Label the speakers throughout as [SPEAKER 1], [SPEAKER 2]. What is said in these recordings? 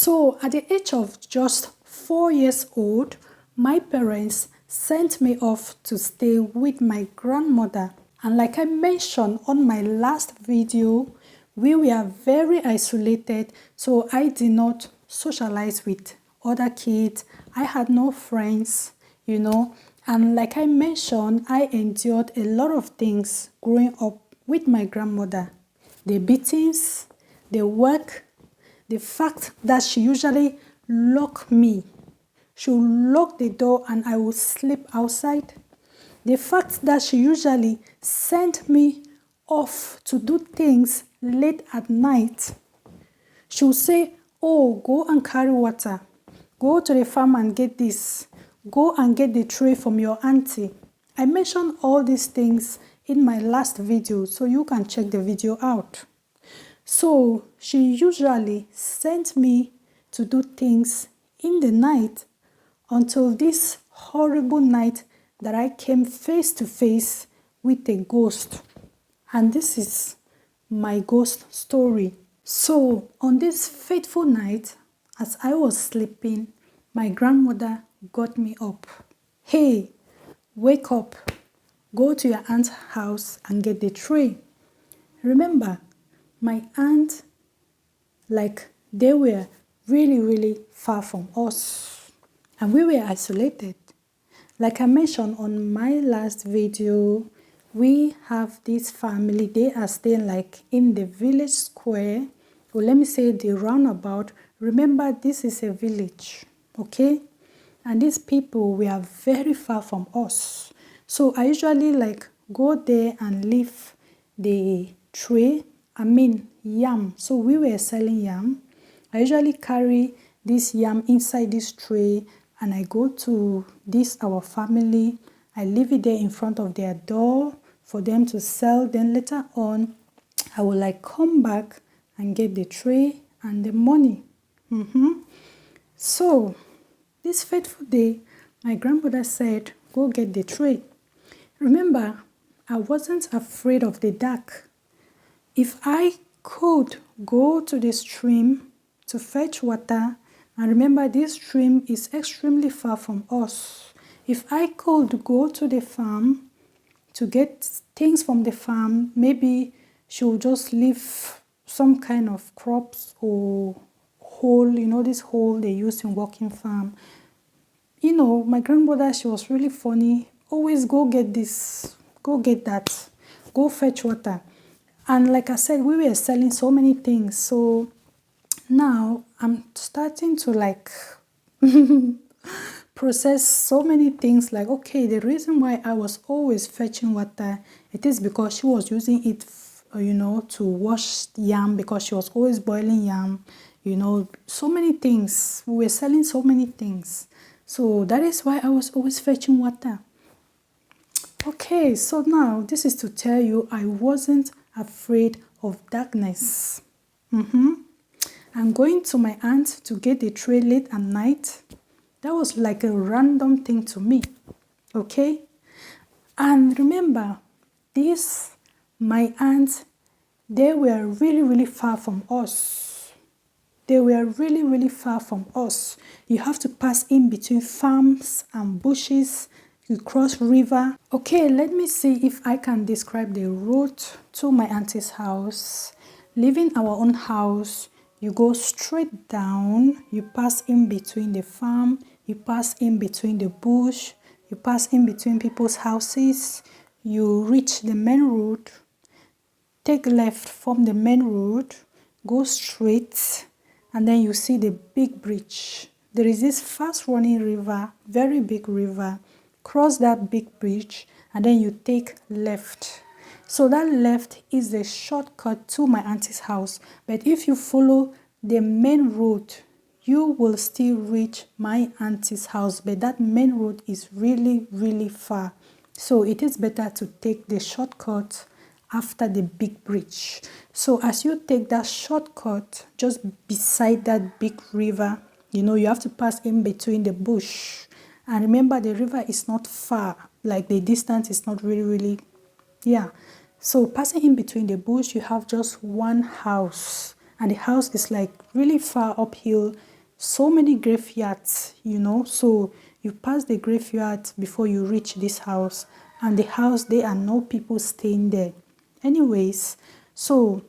[SPEAKER 1] So at the age of just 4 years old, my parents sent me off to stay with my grandmother. And like I mentioned on my last video, we were very isolated, so I did not socialize with other kids. I had no friends, and like I mentioned, I endured a lot of things growing up with my grandmother. The beatings, the work, the fact that she usually locked me. She would lock the door and I would sleep outside. The fact that she usually sent me off to do things late at night. She would say, oh, go and carry water. Go to the farm and get this. Go and get the tray from your auntie. I mentioned all these things in my last video, so you can check the video out. So she usually sent me to do things in the night until this horrible night that I came face to face with a ghost. And this is my ghost story. So on this fateful night, as I was sleeping, my grandmother got me up. Hey, wake up. Go to your aunt's house and get the tray. Remember, my aunt, they were really, really far from us. And we were isolated. Like I mentioned on my last video, we have this family. They are staying in the village square. Or let me say the roundabout. Remember, this is a village. Okay? And these people were very far from us. So I usually go there and leave the tray. Yam. So we were selling yam. I usually carry this yam inside this tray and I go to our family. I leave it there in front of their door for them to sell. Then later on, I will come back and get the tray and the money. So this fateful day, my grandmother said, go get the tray. Remember, I wasn't afraid of the dark. If I could go to the stream to fetch water, and remember this stream is extremely far from us. If I could go to the farm to get things from the farm, maybe she would just leave some kind of crops or hole, this hole they use in working farm. My grandmother, she was really funny. Always go get this, go get that, go fetch water. And like I said, we were selling so many things. So now I'm starting to process so many things. Okay, the reason why I was always fetching water, it is because she was using it, to wash yam, because she was always boiling yam. So many things. We were selling so many things. So that is why I was always fetching water. Okay, so now this is to tell you I wasn't afraid of darkness. I'm going to my aunt to get the tray late at night. That was like a random thing to me. Okay? And remember, my aunt, they were really, really far from us. They were really, really far from us. You have to pass in between farms and bushes. You cross river. Okay, let me see if I can describe the route to my auntie's house. Leaving our own house, you go straight down. You pass in between the farm. You pass in between the bush. You pass in between people's houses. You reach the main road. Take left from the main road. Go straight. And then you see the big bridge. There is this fast-running river, very big river. Cross that big bridge and then you take left. So that left is the shortcut to my auntie's house. But if you follow the main road, you will still reach my auntie's house. But that main road is really, really far. So it is better to take the shortcut after the big bridge. So as you take that shortcut, just beside that big river, you have to pass in between the bush. And remember, the river is not far. The distance is not really, So passing in between the bush, you have just one house. And the house is really far uphill. so many graveyards, so you pass the graveyard before you reach this house, and the house, there are no people staying there. Anyways, so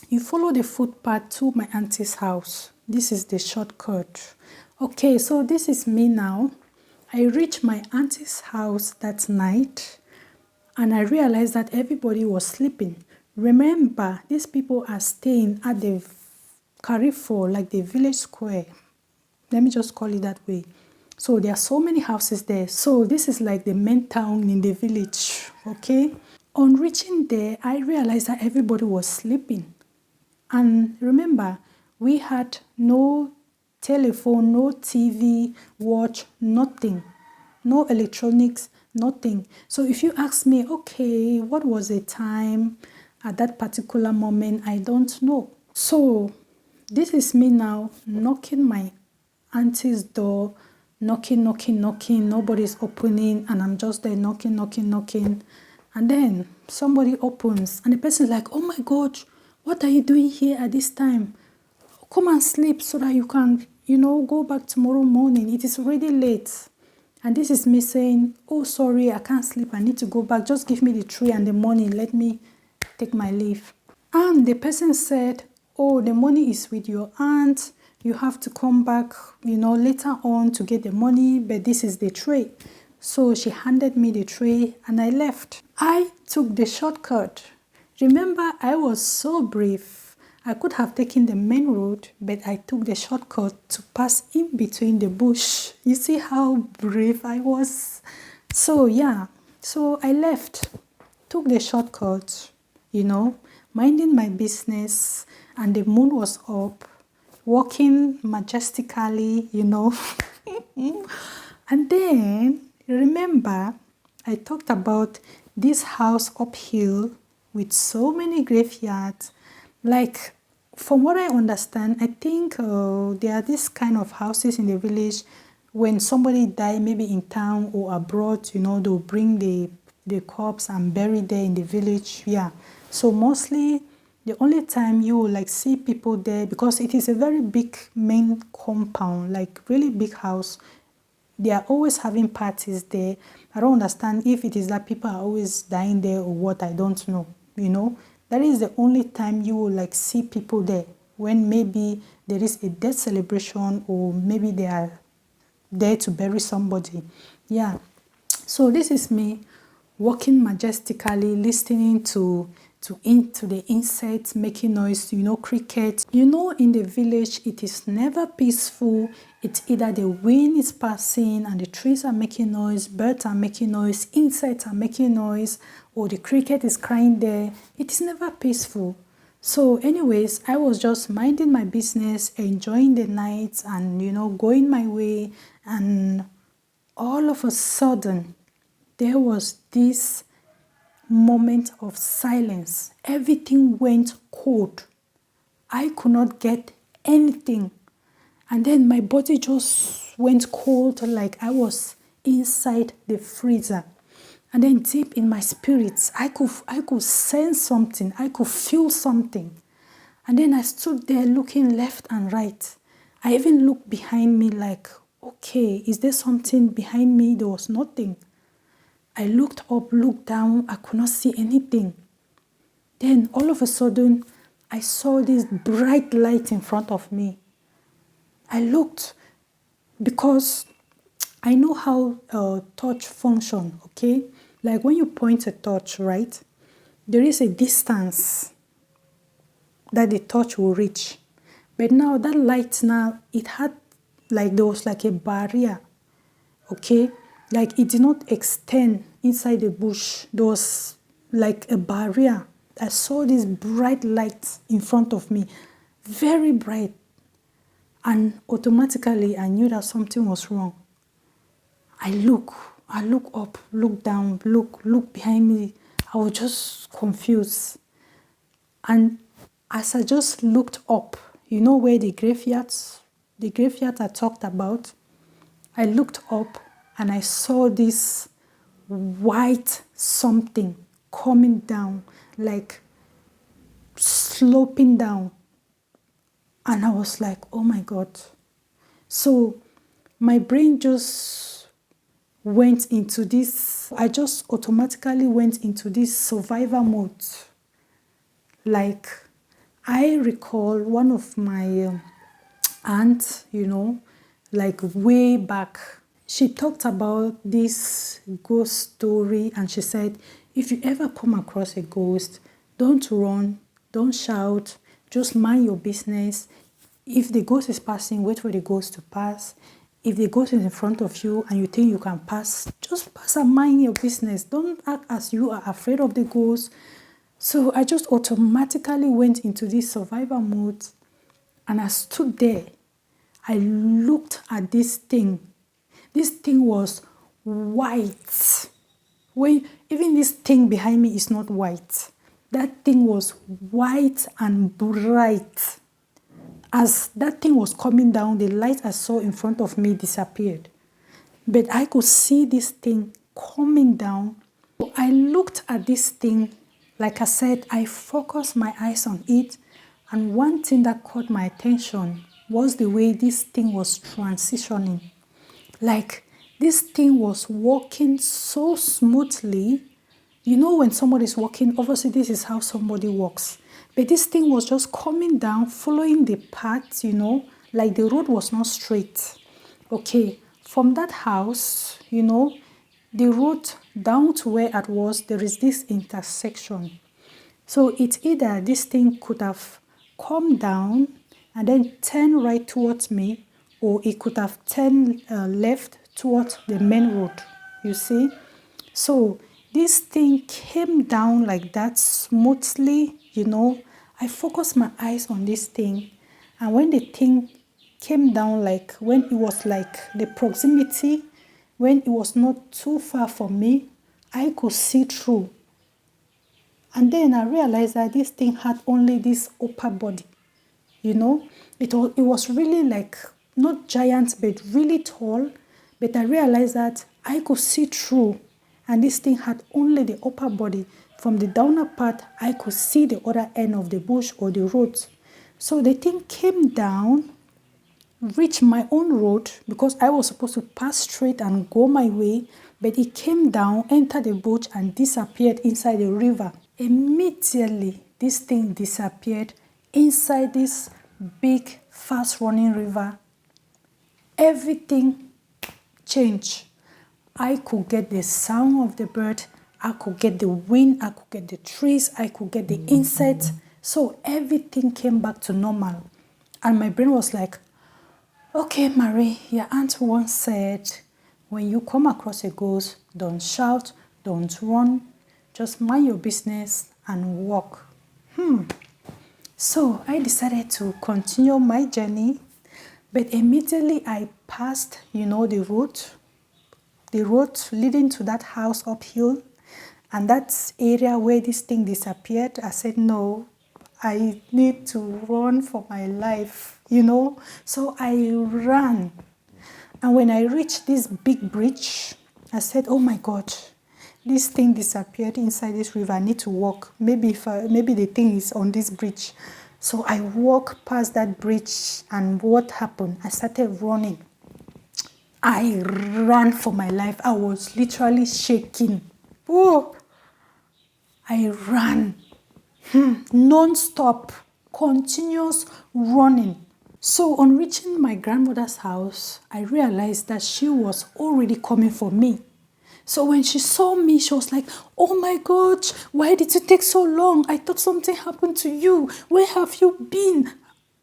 [SPEAKER 1] you follow the footpath to my auntie's house. This is the shortcut. Okay, so this is me now. I reached my auntie's house that night, and I realized that everybody was sleeping. Remember, these people are staying at the Carrefour, like the village square. Let me just call it that way. So there are so many houses there. So this is like the main town in the village, okay? On reaching there, I realized that everybody was sleeping. And remember, we had no telephone, no TV, watch, nothing. No electronics, nothing. So if you ask me, okay, what was the time at that particular moment, I don't know. So this is me now knocking my auntie's door, knocking, nobody's opening, and I'm just there knocking. And then somebody opens, and the person's like, oh my God, what are you doing here at this time? Come and sleep so that you can, go back tomorrow morning. It is already late. And this is me saying, oh, sorry, I can't sleep. I need to go back. Just give me the tray and the money. Let me take my leave. And the person said, oh, the money is with your aunt. You have to come back, later on to get the money. But this is the tray. So she handed me the tray and I left. I took the shortcut. Remember, I was so brave. I could have taken the main road, but I took the shortcut to pass in between the bush. You see how brave I was? So yeah, so I left, took the shortcut, minding my business, and the moon was up, walking majestically, And then, remember, I talked about this house uphill with so many graveyards. Like, from what I understand, I think there are this kind of houses in the village. When somebody die, maybe in town or abroad, they'll bring the corpse and bury there in the village. Yeah. So mostly, the only time you will see people there, because it is a very big main compound, like really big house. They are always having parties there. I don't understand if it is that people are always dying there or what, I don't know, That is the only time you will see people there, when maybe there is a death celebration or maybe they are there to bury somebody. Yeah. So this is me walking majestically, listening to the insects making noise, crickets. In the village, it is never peaceful. It's either the wind is passing and the trees are making noise, birds are making noise, insects are making noise, or the cricket is crying there. It is never peaceful. So anyways, I was just minding my business, enjoying the night and, going my way. And all of a sudden, there was this moment of silence. Everything went cold. I could not get anything. And then my body just went cold, like I was inside the freezer. And then deep in my spirits, I could sense something. I could feel something. And then I stood there looking left and right. I even looked behind me like, okay, is there something behind me? There was nothing. I looked up, looked down. I could not see anything. Then all of a sudden, I saw this bright light in front of me. I looked because I know how touch function, okay? Like when you point a torch, right? There is a distance that the torch will reach. But now that light it had there was like a barrier, okay? Like it did not extend inside the bush. There was like a barrier. I saw this bright light in front of me, very bright. And automatically I knew that something was wrong. I look up, look down, look behind me. I was just confused. And as I just looked up, where the graveyard I talked about, I looked up and I saw this white something coming down, like sloping down. And I was like, oh my God. So my brain just went into this, I just automatically went into this survivor mode. Like, I recall one of my aunts, like way back, she talked about this ghost story, and she said, if you ever come across a ghost, don't run, don't shout, just mind your business. If the ghost is passing, wait for the ghost to pass. If the ghost is in front of you and you think you can pass, just pass and mind your business. Don't act as you are afraid of the ghost. So I just automatically went into this survival mode, and I stood there. I looked at this thing. This thing was white. Even this thing behind me is not white. That thing was white and bright. As that thing was coming down, the light I saw in front of me disappeared. But I could see this thing coming down. I looked at this thing. Like I said, I focused my eyes on it. And one thing that caught my attention was the way this thing was transitioning. Like, this thing was walking so smoothly. You know, when somebody is walking, obviously this is how somebody walks. But this thing was just coming down, following the path, like the road was not straight. Okay, from that house, the road down to where I was, there is this intersection. So it's either this thing could have come down and then turn right towards me, or it could have turned left towards the main road, you see. So this thing came down like that smoothly, I focused my eyes on this thing, and when the thing came down, like when it was like the proximity, when it was not too far from me, I could see through. And then I realized that this thing had only this upper body, It was really like, not giant, but really tall. But I realized that I could see through, and this thing had only the upper body. From the downer part, I could see the other end of the bush or the road. So the thing came down, reached my own road, because I was supposed to pass straight and go my way, but it came down, entered the bush, and disappeared inside the river. Immediately, this thing disappeared inside this big, fast-running river. Everything changed. I could get the sound of the bird, I could get the wind, I could get the trees, I could get the insects. So everything came back to normal. And my brain was like, okay, Marie, your aunt once said, when you come across a ghost, don't shout, don't run, just mind your business and walk. So I decided to continue my journey, but immediately I passed, the road leading to that house uphill, and that area where this thing disappeared. I said, no, I need to run for my life, So I ran. And when I reached this big bridge, I said, oh my God, this thing disappeared inside this river. I need to walk. Maybe the thing is on this bridge. So I walked past that bridge, and what happened? I started running. I ran for my life. I was literally shaking. Oh, I ran. Non-stop, continuous running. So on reaching my grandmother's house, I realized that she was already coming for me. So when she saw me, she was like, oh my God, why did it take so long? I thought something happened to you. Where have you been?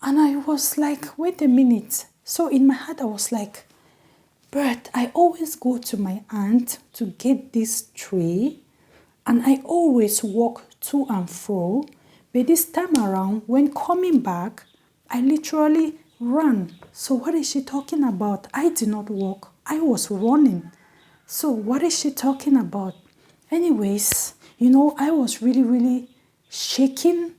[SPEAKER 1] And I was like, wait a minute. So in my heart, I was like, but I always go to my aunt to get this tray, and I always walk to and fro. But this time around, when coming back, I literally ran. So what is she talking about? I did not walk. I was running. So what is she talking about? Anyways, I was really, really shaking,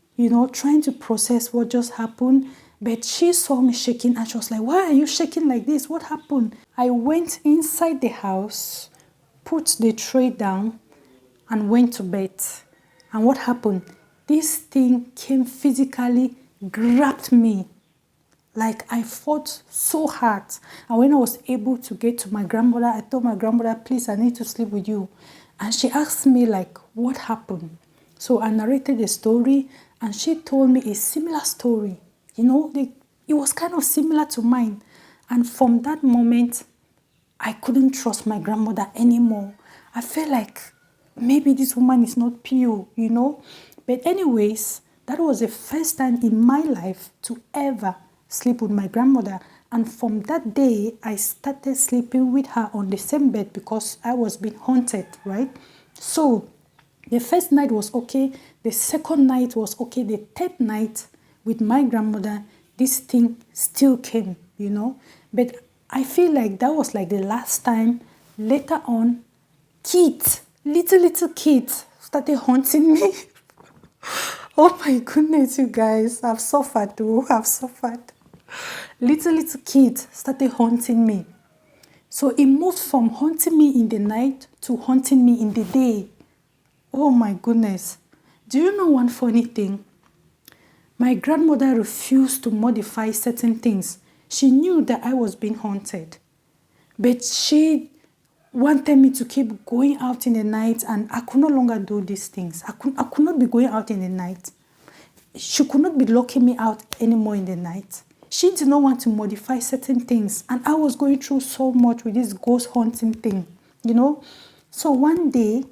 [SPEAKER 1] trying to process what just happened. But she saw me shaking, and she was like, why are you shaking like this? What happened? I went inside the house, put the tray down, and went to bed. And what happened? This thing came physically, grabbed me. Like I fought so hard. And when I was able to get to my grandmother, I told my grandmother, please, I need to sleep with you. And she asked me like, what happened? So I narrated the story and she told me a similar story. You know, it was kind of similar to mine. And from that moment, I couldn't trust my grandmother anymore. I felt like maybe this woman is not pure, you know. But anyways, that was the first time in my life to ever sleep with my grandmother. And from that day, I started sleeping with her on the same bed because I was being haunted, right? So the first night was okay. The second night was okay. The third night with my grandmother, this thing still came, you know. But I feel like that was like the last time. Later on, kids, little kids started haunting me. Oh my goodness, you guys, I've suffered too. I've suffered. Little kids started haunting me. So it moved from haunting me in the night to haunting me in the day. Oh my goodness. Do you know one funny thing? My grandmother refused to modify certain things. She knew that I was being haunted. But she wanted me to keep going out in the night, and I could no longer do these things. I could not be going out in the night. She could not be locking me out anymore in the night. She did not want to modify certain things, and I was going through so much with this ghost hunting thing, you know. So one day,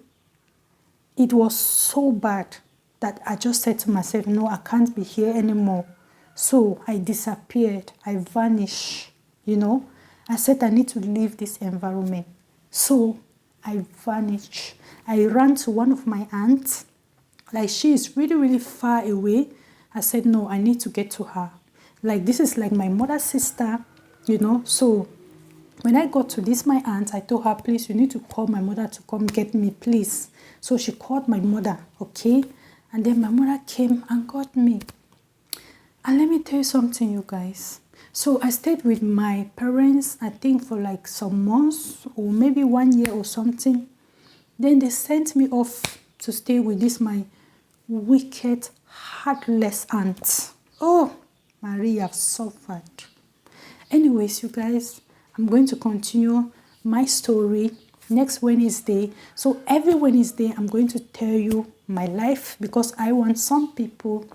[SPEAKER 1] it was so bad that I just said to myself, no, I can't be here anymore. So I disappeared. I vanished, you know. I said I need to leave this environment. So I vanished. I ran to one of my aunts. Like she is really far away. I said, no, I need to get to her. Like this is like my mother's sister, you know. So when I got to this, my aunt, I told her, please, you need to call my mother to come get me, please. So she called my mother, okay? And then my mother came and got me. And let me tell you something, you guys. So I stayed with my parents, I think for like some months or maybe 1 year or something. Then they sent me off to stay with this, my wicked, heartless aunt. Oh, Maria, I've suffered. Anyways, you guys, I'm going to continue my story next Wednesday. So every Wednesday, I'm going to tell you my life because I want some people,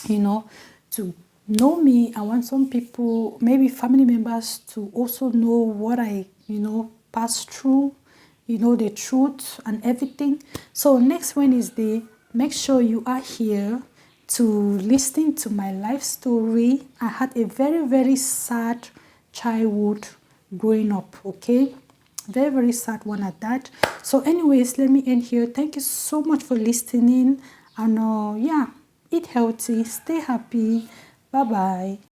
[SPEAKER 1] you know, to know me. I want some people, maybe family members, to also know what I, you know, passed through, you know, the truth and everything. So next Wednesday, make sure you are here to listen to my life story. I had a very sad childhood growing up, okay? Very sad one at that. So anyways, let me end here. Thank you so much for listening. And yeah, eat healthy, stay happy. Bye bye.